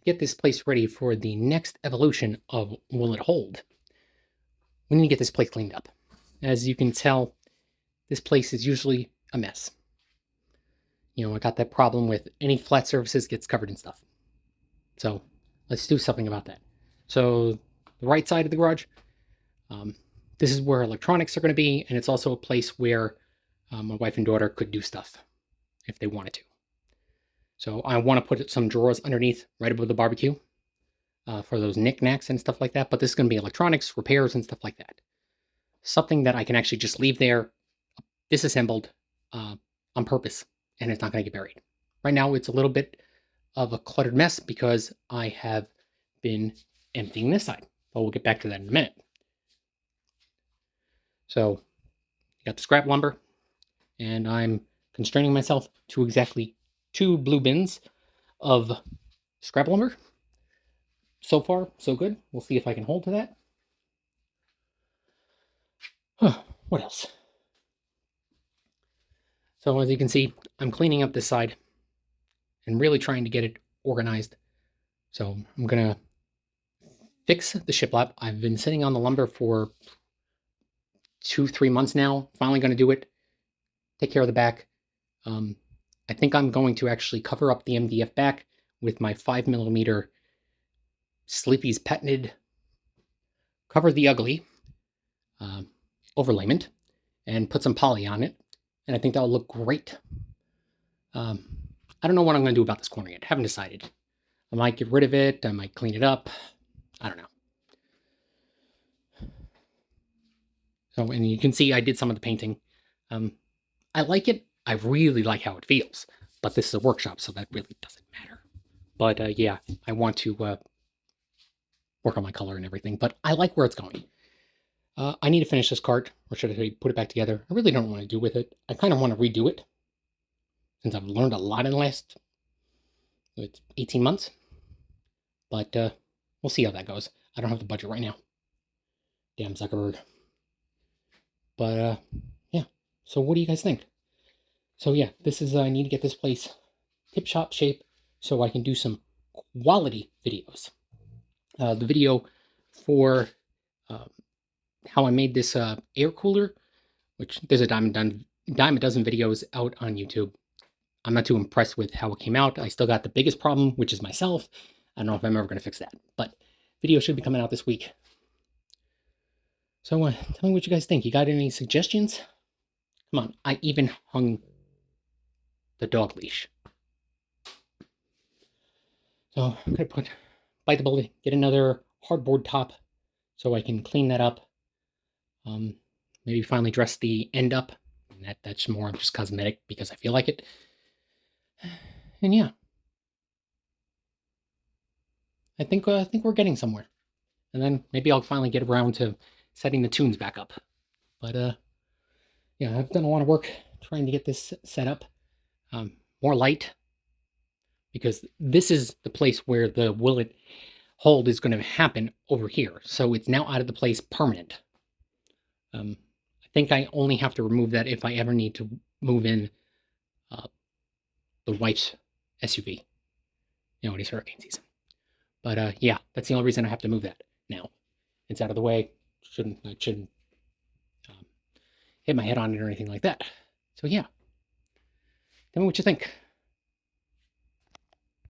to get this place ready for the next evolution of Will It Hold, we need to get this place cleaned up. As you can tell, this place is usually a mess. I got that problem with any flat surfaces gets covered in stuff. So let's do something about that. So the right side of the garage, um, this is where electronics are going to be, and it's also a place where my wife and daughter could do stuff if they wanted to. So I want to put some drawers underneath, right above the barbecue, for those knickknacks and stuff like that. But this is going to be electronics, repairs, and stuff like that. Something that I can actually just leave there, disassembled, on purpose, and it's not going to get buried. Right now, it's a little bit of a cluttered mess because I have been emptying this side. But we'll get back to that in a minute. So, you got the scrap lumber, and I'm constraining myself to exactly 2 blue bins of scrap lumber. So far, so good. We'll see if I can hold to that. What else? So as you can see, I'm cleaning up this side and really trying to get it organized. So I'm going to fix the shiplap. I've been sitting on the lumber for 2-3 months now. Finally going to do it. Take care of the back. I think I'm going to actually cover up the MDF back with my 5mm Sleepy's patented Cover the Ugly overlayment and put some poly on it. And I think that'll look great. I don't know what I'm going to do about this corner yet. Haven't decided. I might get rid of it. I might clean it up. I don't know. So, and you can see I did some of the painting. I like it. I really like how it feels. But this is a workshop, so that really doesn't matter. But yeah, I want to work on my color and everything. But I like where it's going. I need to finish this cart, or should I say put it back together. I really don't know what to do with it. I kind of want to redo it, since I've learned a lot in the last 18 months. But we'll see how that goes. I don't have the budget right now. Damn Zuckerberg. But yeah. So what do you guys think? So yeah, this is I need to get this place tip-top shape so I can do some quality videos. The video for how I made this air cooler, which there's a dime a dozen videos out on YouTube. I'm not too impressed with how it came out. I still got the biggest problem, which is myself. I don't know if I'm ever going to fix that, but video should be coming out this week. So tell me what you guys think. You got any suggestions? Come on, I even hung the dog leash. So I'm going to bite the bullet, get another hardboard top so I can clean that up. Maybe finally dress the end up. And that's more just cosmetic because I feel like it. And yeah, I think we're getting somewhere. And then maybe I'll finally get around to setting the tunes back up. But yeah, I've done a lot of work trying to get this set up. More light, because this is the place where the Will It Hold is going to happen over here. So it's now out of the place permanent. I think I only have to remove that if I ever need to move in the wife's SUV. It is hurricane season. But yeah, that's the only reason I have to move that now. It's out of the way. I shouldn't hit my head on it or anything like that. So yeah, tell me what you think.